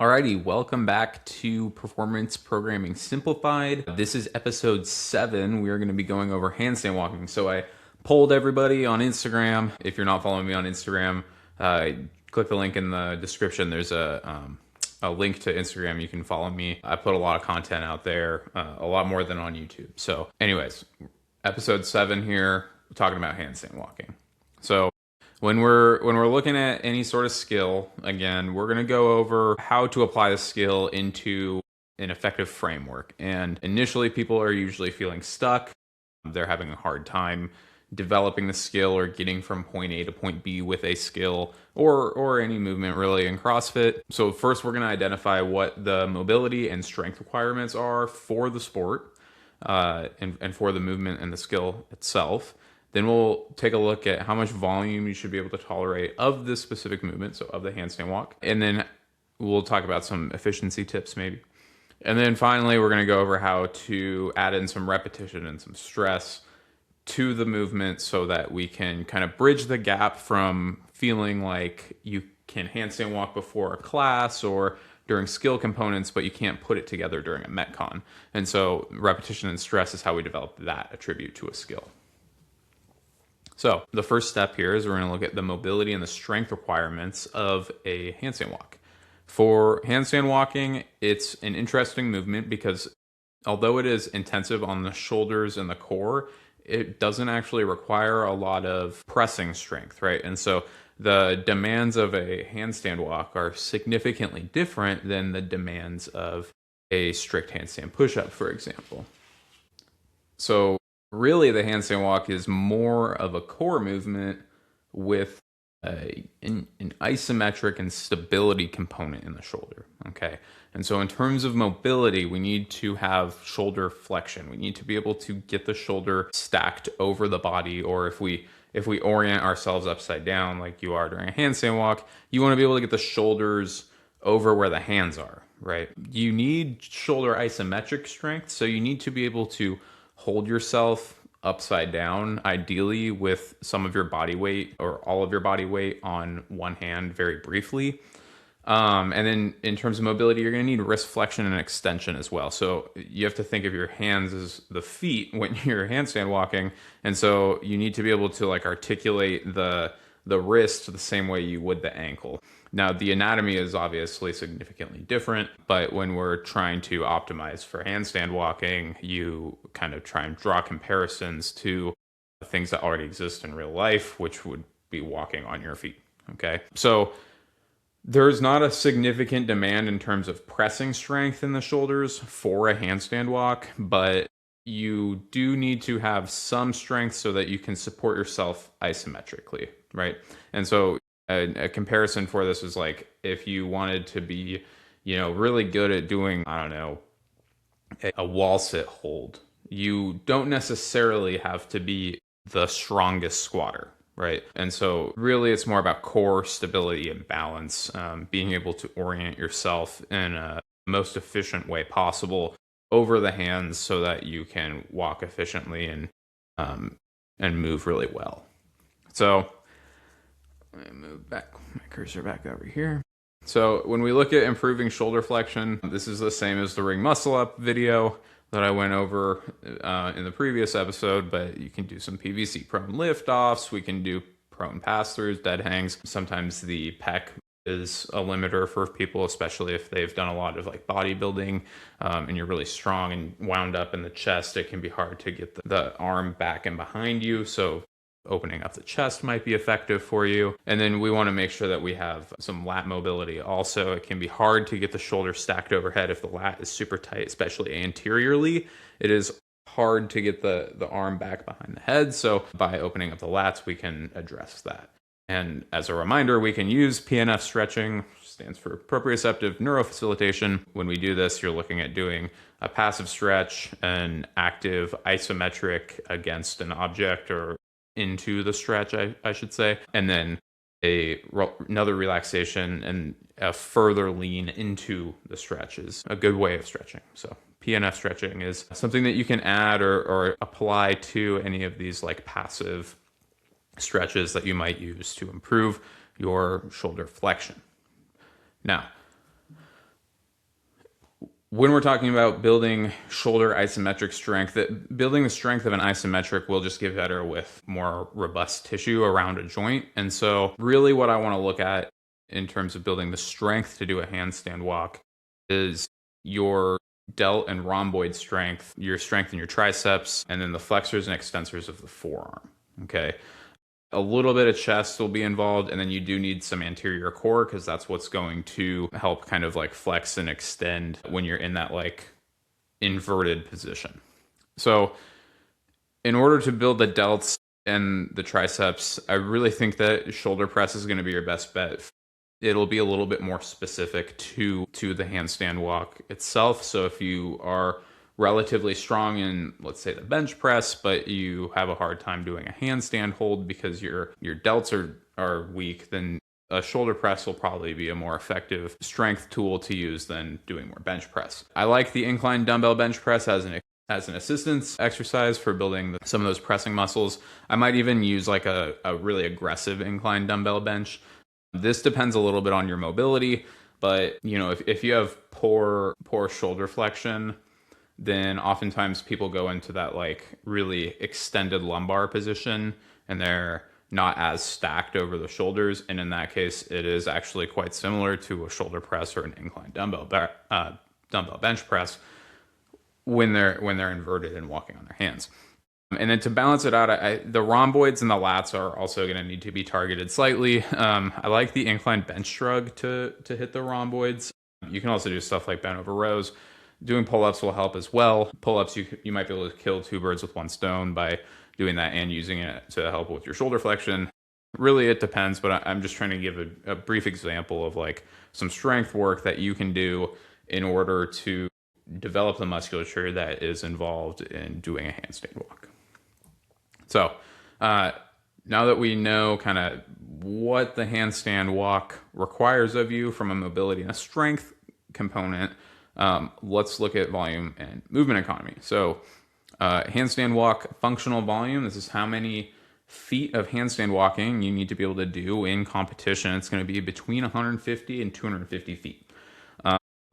Alrighty, welcome back to Performance Programming Simplified. This is episode 7. We are going to be going over handstand walking. So I polled everybody on Instagram. If you're not following me on Instagram, click the link in the description. There's a link to Instagram. You can follow me. I put a lot of content out there, a lot more than on YouTube. So anyways, episode 7 here, we're talking about handstand walking. So when we're looking at any sort of skill, again, we're going to go over how to apply the skill into an effective framework. And initially, people are usually feeling stuck. They're having a hard time developing the skill or getting from point A to point B with a skill or any movement really in CrossFit. So first, we're going to identify what the mobility and strength requirements are for the sport and for the movement and the skill itself. Then we'll take a look at how much volume you should be able to tolerate of this specific movement, so of the handstand walk. And then we'll talk about some efficiency tips maybe. And then finally, we're going to go over how to add in some repetition and some stress to the movement so that we can kind of bridge the gap from feeling like you can handstand walk before a class or during skill components, but you can't put it together during a Metcon. And so repetition and stress is how we develop that attribute to a skill. So the first step here is we're going to look at the mobility and the strength requirements of a handstand walk. For handstand walking, it's an interesting movement because although it is intensive on the shoulders and the core, it doesn't actually require a lot of pressing strength, right? And so the demands of a handstand walk are significantly different than the demands of a strict handstand push-up, for example. So really, the handstand walk is more of a core movement with an isometric and stability component in the shoulder, okay? And so in terms of mobility, we need to have shoulder flexion. We need to be able to get the shoulder stacked over the body, or if we orient ourselves upside down like you are during a handstand walk, you want to be able to get the shoulders over where the hands are, right? You need shoulder isometric strength, so you need to be able to hold yourself upside down, ideally with some of your body weight or all of your body weight on one hand very briefly. And then in terms of mobility, you're going to need wrist flexion and extension as well. So you have to think of your hands as the feet when you're handstand walking. And so you need to be able to like articulate the wrist the same way you would the ankle. Now, the anatomy is obviously significantly different, but when we're trying to optimize for handstand walking, you kind of try and draw comparisons to things that already exist in real life, which would be walking on your feet, okay? So there's not a significant demand in terms of pressing strength in the shoulders for a handstand walk, but you do need to have some strength so that you can support yourself isometrically, right? And so a comparison for this is like if you wanted to be, really good at doing, I don't know, a wall sit hold, you don't necessarily have to be the strongest squatter, right? And so really it's more about core stability and balance, being able to orient yourself in a most efficient way possible over the hands so that you can walk efficiently and move really well. So I move back my cursor back over here. So when we look at improving shoulder flexion, this is the same as the ring muscle up video that I went over in the previous episode, but you can do some PVC prone lift offs. We can do prone pass throughs, dead hangs. Sometimes the pec is a limiter for people, especially if they've done a lot of like bodybuilding and you're really strong and wound up in the chest. It can be hard to get the arm back and behind you. So opening up the chest might be effective for you. And then we want to make sure that we have some lat mobility. Also, it can be hard to get the shoulder stacked overhead if the lat is super tight, especially anteriorly. It is hard to get the arm back behind the head. So by opening up the lats, we can address that. And as a reminder, we can use PNF stretching, which stands for proprioceptive neurofacilitation. When we do this, you're looking at doing a passive stretch, an active isometric against an object or into the stretch, I should say, and then another relaxation and a further lean into the stretch is a good way of stretching. So PNF stretching is something that you can add or apply to any of these like passive stretches that you might use to improve your shoulder flexion. Now, When we're talking about building shoulder isometric strength, building the strength of an isometric will just get better with more robust tissue around a joint. And so really what I want to look at in terms of building the strength to do a handstand walk is your delt and rhomboid strength, your strength in your triceps, and then the flexors and extensors of the forearm. Okay. A little bit of chest will be involved, and then you do need some anterior core because that's what's going to help kind of like flex and extend when you're in that like inverted position. So in order to build the delts and the triceps, I really think that shoulder press is going to be your best bet. It'll be a little bit more specific to the handstand walk itself. So if you are relatively strong in, let's say, the bench press, but you have a hard time doing a handstand hold because your delts are weak, then a shoulder press will probably be a more effective strength tool to use than doing more bench press. I like the incline dumbbell bench press as an assistance exercise for building some of those pressing muscles. I might even use like a really aggressive incline dumbbell bench. This depends a little bit on your mobility, but you know, if you have poor shoulder flexion, then oftentimes people go into that like really extended lumbar position and they're not as stacked over the shoulders. And in that case, it is actually quite similar to a shoulder press or an incline dumbbell bench press when they're inverted and walking on their hands. And then to balance it out, the rhomboids and the lats are also going to need to be targeted slightly. I like the incline bench shrug to hit the rhomboids. You can also do stuff like bent over rows. Doing pull-ups will help as well. Pull-ups, you might be able to kill two birds with one stone by doing that and using it to help with your shoulder flexion. Really, it depends, but I'm just trying to give a brief example of like some strength work that you can do in order to develop the musculature that is involved in doing a handstand walk. So now that we know kind of what the handstand walk requires of you from a mobility and a strength component, let's look at volume and movement economy. So handstand walk functional volume, this is how many feet of handstand walking you need to be able to do in competition. It's going to be between 150 and 250 feet.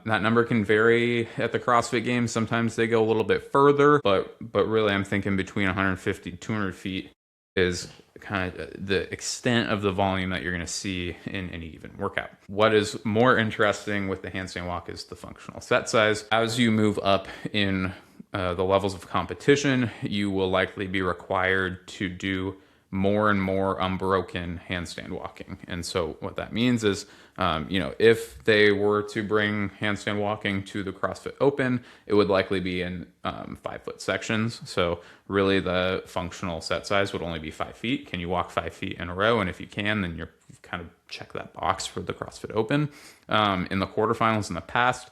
That number can vary at the CrossFit Games. Sometimes they go a little bit further, but really I'm thinking between 150 to 200 feet is kind of the extent of the volume that you're going to see in any given workout. What is more interesting with the handstand walk is the functional set size. As you move up in the levels of competition, you will likely be required to do more and more unbroken handstand walking. And so what that means is, if they were to bring handstand walking to the CrossFit Open, it would likely be in 5-foot sections. So really the functional set size would only be 5 feet. Can you walk 5 feet in a row? And if you can, then you've kind of checked that box for the CrossFit Open. In the quarterfinals in the past,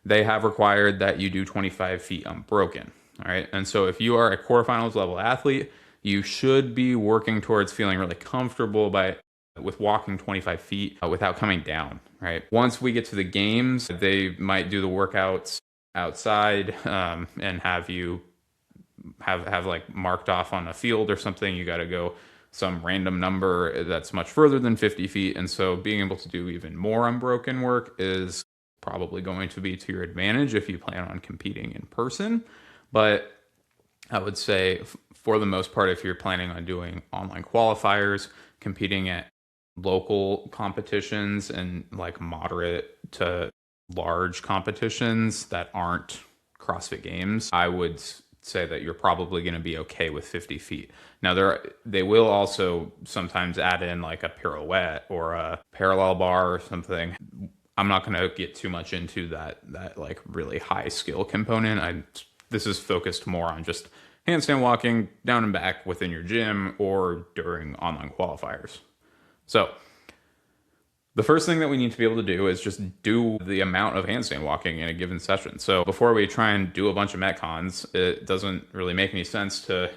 they have required that you do 25 feet unbroken. All right. And so if you are a quarterfinals level athlete, you should be working towards feeling really comfortable with walking 25 feet without coming down, right? Once we get to the games, they might do the workouts outside and have you have like marked off on a field or something. You got to go some random number that's much further than 50 feet. And so being able to do even more unbroken work is probably going to be to your advantage if you plan on competing in person. But I would say for the most part, if you're planning on doing online qualifiers, competing at local competitions and like moderate to large competitions that aren't CrossFit Games, I would say that you're probably going to be okay with 50 feet. Now they will also sometimes add in like a pirouette or a parallel bar or something. I'm not going to get too much into that like really high skill component. This is focused more on just handstand walking down and back within your gym or during online qualifiers. So the first thing that we need to be able to do is just do the amount of handstand walking in a given session. So before we try and do a bunch of Metcons, it doesn't really make any sense to,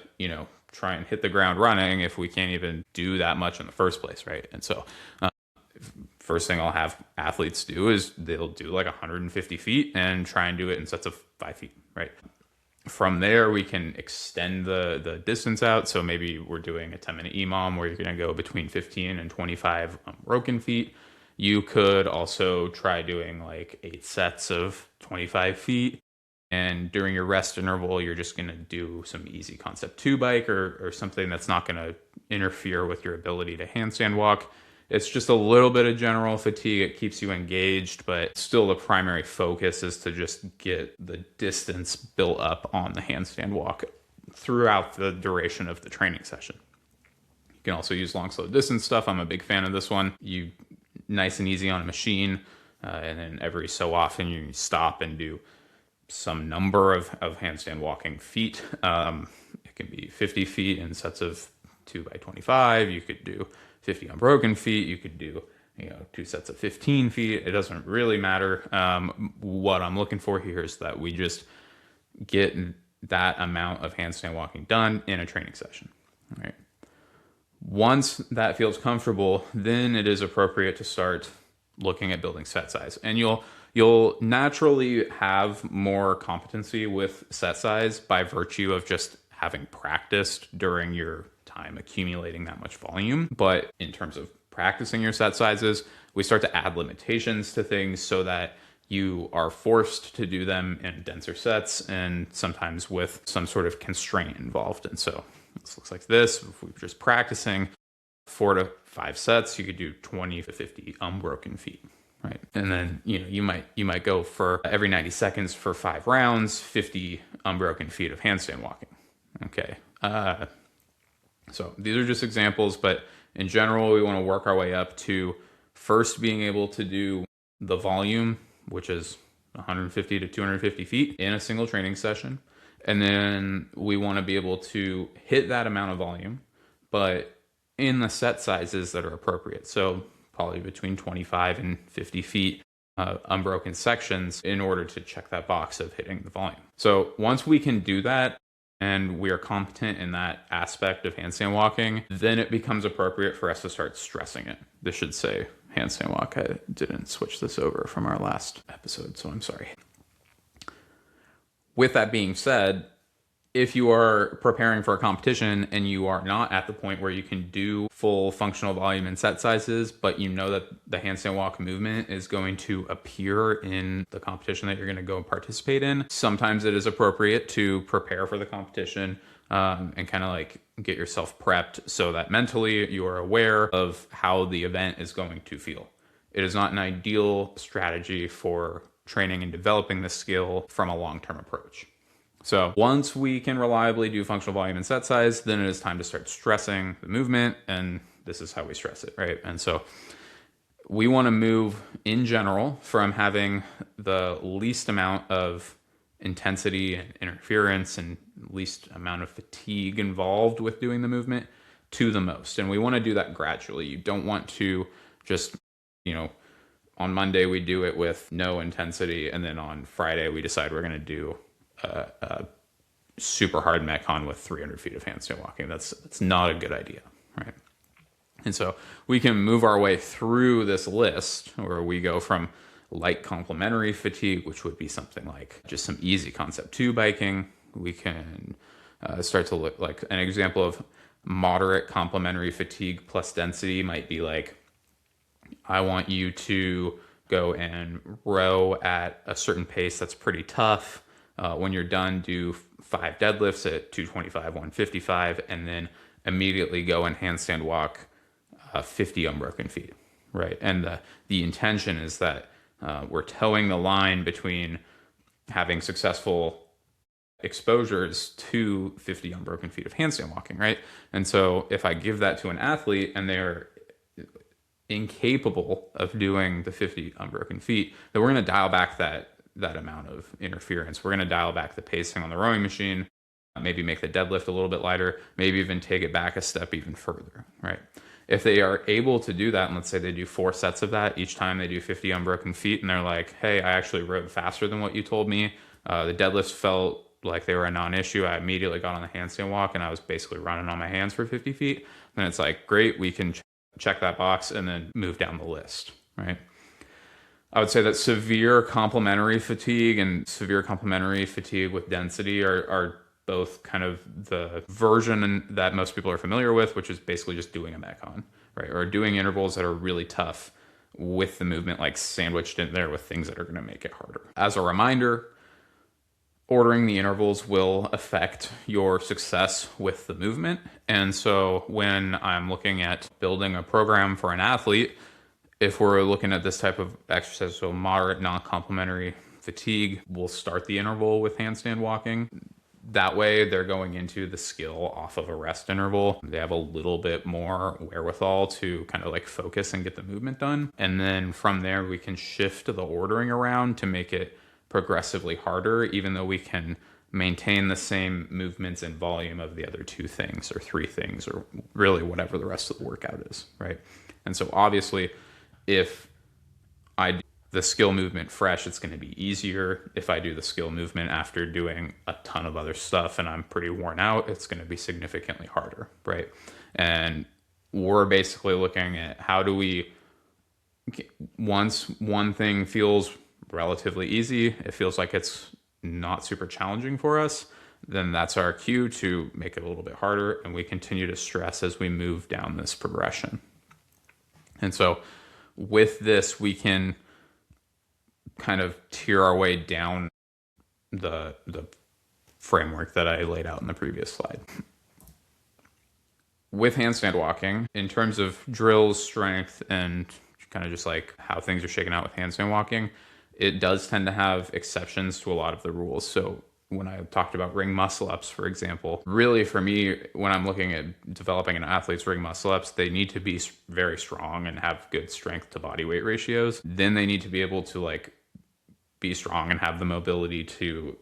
try and hit the ground running if we can't even do that much in the first place, right? And so first thing I'll have athletes do is they'll do like 150 feet and try and do it in sets of 5 feet, right? From there, we can extend the distance out. So maybe we're doing a 10-minute EMOM where you're going to go between 15 and 25 broken feet. You could also try doing like 8 sets of 25 feet. And during your rest interval, you're just going to do some easy concept 2 bike or something that's not going to interfere with your ability to handstand walk. It's just a little bit of general fatigue. It keeps you engaged, but still the primary focus is to just get the distance built up on the handstand walk throughout the duration of the training session. You can also use long, slow distance stuff. I'm a big fan of this one. You nice and easy on a machine, and then every so often you stop and do some number of handstand walking feet. It can be 50 feet in sets of 2 by 25. You could do 50 unbroken feet. You could do 2 sets of 15 feet. It doesn't really matter. What I'm looking for here is that we just get that amount of handstand walking done in a training session. All right. Once that feels comfortable, then it is appropriate to start looking at building set size. And you'll naturally have more competency with set size by virtue of just having practiced during your time accumulating that much volume. But in terms of practicing your set sizes, we start to add limitations to things so that you are forced to do them in denser sets and sometimes with some sort of constraint involved. And so this looks like this. If we're just practicing 4 to 5 sets, you could do 20 to 50 unbroken feet, right? And then you might go for every 90 seconds for 5 rounds, 50 unbroken feet of handstand walking. Okay. So these are just examples, but in general, we want to work our way up to first being able to do the volume, which is 150 to 250 feet in a single training session. And then we want to be able to hit that amount of volume, but in the set sizes that are appropriate. So probably between 25 and 50 feet, unbroken sections in order to check that box of hitting the volume. So once we can do that and we are competent in that aspect of handstand walking, then it becomes appropriate for us to start stressing it. This should say handstand walk. I didn't switch this over from our last episode, so I'm sorry. With that being said, if you are preparing for a competition and you are not at the point where you can do full functional volume and set sizes, but you know that the handstand walk movement is going to appear in the competition that you're going to go participate in, sometimes it is appropriate to prepare for the competition and kind of like get yourself prepped so that mentally you are aware of how the event is going to feel. It is not an ideal strategy for training and developing the skill from a long-term approach. So once we can reliably do functional volume and set size, then it is time to start stressing the movement, and this is how we stress it, right? And so we want to move in general from having the least amount of intensity and interference and least amount of fatigue involved with doing the movement to the most. And we want to do that gradually. You don't want to just, on Monday we do it with no intensity, and then on Friday we decide we're going to do a super hard metcon with 300 feet of handstand walking. That's not a good idea, right? And so we can move our way through this list where we go from light complementary fatigue, which would be something like just some easy concept 2 biking. We can start to look like an example of moderate complementary fatigue plus density might be like, I want you to go and row at a certain pace that's pretty tough. When you're done, do 5 deadlifts at 225, 155, and then immediately go and handstand walk 50 unbroken feet, right? And the intention is that we're towing the line between having successful exposures to 50 unbroken feet of handstand walking, right? And so if I give that to an athlete and they're incapable of doing the 50 unbroken feet, then we're going to dial back that amount of interference. We're going to dial back the pacing on the rowing machine, maybe make the deadlift a little bit lighter, maybe even take it back a step even further, right? If they are able to do that, and let's say they do 4 sets of that, each time they do 50 unbroken feet, and they're like, hey, I actually rowed faster than what you told me. The deadlifts felt like they were a non-issue. I immediately got on the handstand walk, and I was basically running on my hands for 50 feet. Then it's like, great, we can check that box and then move down the list, right? I would say that severe complementary fatigue and severe complementary fatigue with density are both kind of the version that most people are familiar with, which is basically just doing a metcon, right? Or doing intervals that are really tough with the movement like sandwiched in there with things that are going to make it harder. As a reminder, ordering the intervals will affect your success with the movement. And so when I'm looking at building a program for an athlete, if we're looking at this type of exercise, so moderate non-complementary fatigue, we'll start the interval with handstand walking. That way they're going into the skill off of a rest interval. They have a little bit more wherewithal to kind of like focus and get the movement done. And then from there, we can shift the ordering around to make it progressively harder, even though we can maintain the same movements and volume of the other two things or three things, or really whatever the rest of the workout is, right? And so obviously, if I do the skill movement fresh, it's going to be easier. If I do the skill movement after doing a ton of other stuff and I'm pretty worn out, it's going to be significantly harder, right? And we're basically looking at how do we, once one thing feels relatively easy, it feels like it's not super challenging for us, then that's our cue to make it a little bit harder, and we continue to stress as we move down this progression. And so with this, we can kind of tier our way down the framework that I laid out in the previous slide. With handstand walking, in terms of drills, strength, and kind of just like how things are shaken out with handstand walking, it does tend to have exceptions to a lot of the rules. So when I talked about ring muscle ups, for example, really for me, when I'm looking at developing an athlete's ring muscle ups, they need to be very strong and have good strength to body weight ratios. Then they need to be able to like be strong and have the mobility to,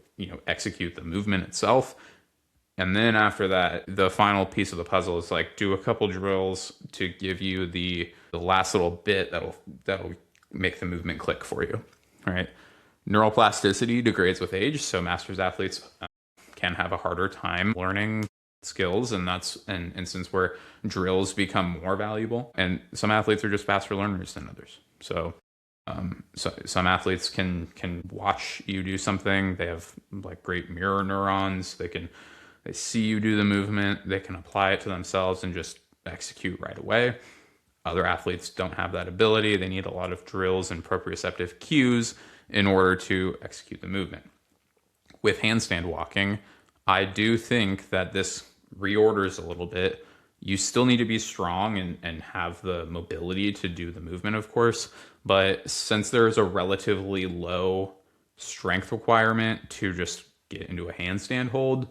execute the movement itself. And then after that, the final piece of the puzzle is like do a couple drills to give you the last little bit that'll make the movement click for you, right? Neuroplasticity degrades with age, so masters athletes can have a harder time learning skills, and that's an instance where drills become more valuable. And some athletes are just faster learners than others. So some athletes can watch you do something. They have like great mirror neurons. They see you do the movement. They can apply it to themselves and just execute right away. Other athletes don't have that ability. They need a lot of drills and proprioceptive cues in order to execute the movement. With handstand walking, I do think that this reorders a little bit. You still need to be strong and have the mobility to do the movement, of course. But since there's a relatively low strength requirement to just get into a handstand hold,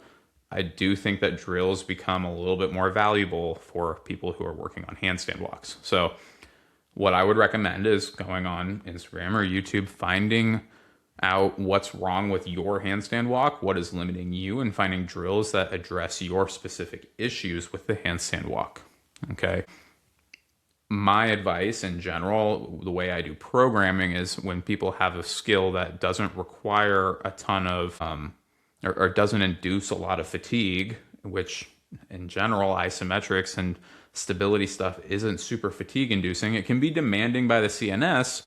I do think that drills become a little bit more valuable for people who are working on handstand walks. So what I would recommend is going on Instagram or YouTube, finding out what's wrong with your handstand walk, what is limiting you, and finding drills that address your specific issues with the handstand walk. Okay. My advice in general, the way I do programming, is when people have a skill that doesn't require a ton of, or doesn't induce a lot of fatigue, which in general, isometrics and stability stuff isn't super fatigue inducing. It can be demanding by the CNS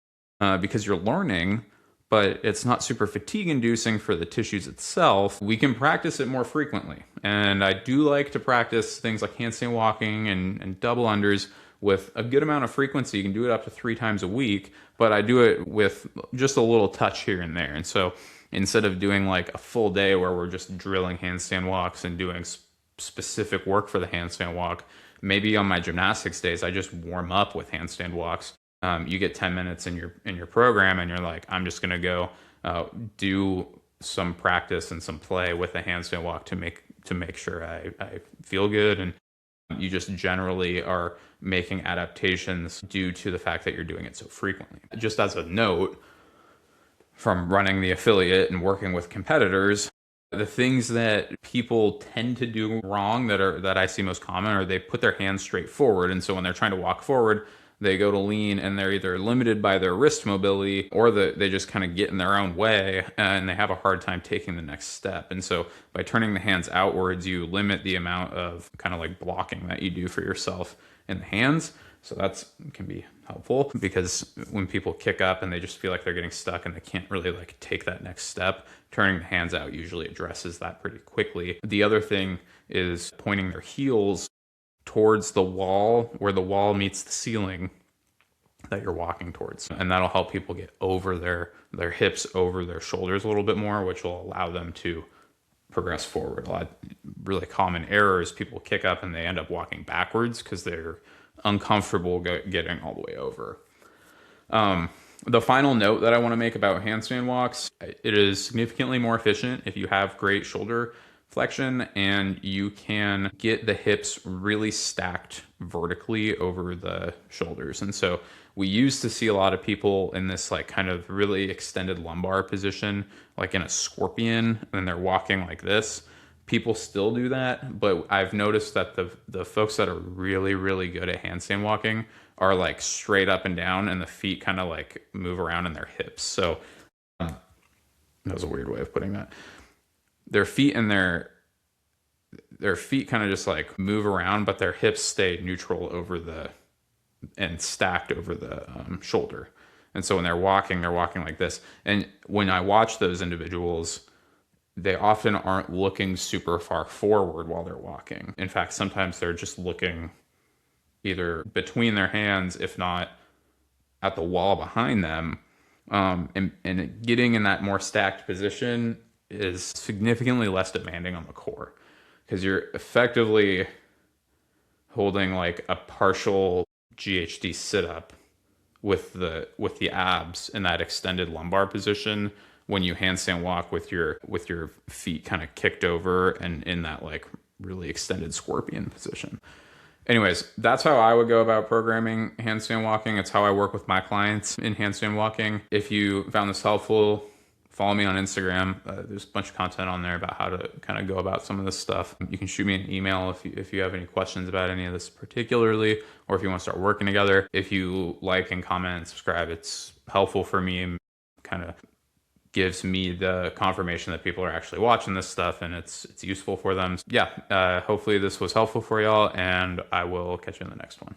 because you're learning, but it's not super fatigue inducing for the tissues itself. We can practice it more frequently. And I do like to practice things like handstand walking and double unders with a good amount of frequency. You can do it up to 3 times a week, but I do it with just a little touch here and there. And so instead of doing like a full day where we're just drilling handstand walks and doing specific work for the handstand walk, maybe on my gymnastics days, I just warm up with handstand walks. You get 10 minutes in your program, and you're like, I'm just going to go do some practice and some play with a handstand walk to make sure I feel good. And you just generally are making adaptations due to the fact that you're doing it so frequently. Just as a note, from running the affiliate and working with competitors, the things that people tend to do wrong that I see most common are they put their hands straight forward. And so when they're trying to walk forward, they go to lean and they're either limited by their wrist mobility or they just kind of get in their own way and they have a hard time taking the next step. And so by turning the hands outwards, you limit the amount of kind of like blocking that you do for yourself in the hands. So that can be helpful because when people kick up and they just feel like they're getting stuck and they can't really like take that next step, turning the hands out usually addresses that pretty quickly. The other thing is pointing their heels towards the wall where the wall meets the ceiling. that you're walking towards. And that'll help people get over their hips, over their shoulders a little bit more, which will allow them to progress forward. A lot of really common errors, people kick up and they end up walking backwards because they're uncomfortable getting all the way over. The final note that I want to make about handstand walks, it is significantly more efficient if you have great shoulder flexion and you can get the hips really stacked vertically over the shoulders. And so we used to see a lot of people in this like kind of really extended lumbar position, like in a scorpion, and they're walking like this. People still do that, but I've noticed that the folks that are really, really good at handstand walking are like straight up and down, and the feet kind of like move around in their hips. So that was a weird way of putting that. Their feet and their feet kind of just like move around, but their hips stay neutral and stacked over the shoulder. And so when they're walking like this. And when I watch those individuals, they often aren't looking super far forward while they're walking. In fact, sometimes they're just looking either between their hands, if not at the wall behind them. And getting in that more stacked position is significantly less demanding on the core because you're effectively holding like a partial GHD sit-up with the abs in that extended lumbar position when you handstand walk with your feet kind of kicked over and in that like really extended scorpion position. Anyways, that's how I would go about programming handstand walking. It's how I work with my clients in handstand walking. If you found this helpful, follow me on Instagram. There's a bunch of content on there about how to kind of go about some of this stuff. You can shoot me an email if you have any questions about any of this particularly, or if you want to start working together. If you like and comment and subscribe, it's helpful for me and kind of gives me the confirmation that people are actually watching this stuff and it's useful for them. Yeah, hopefully this was helpful for y'all, and I will catch you in the next one.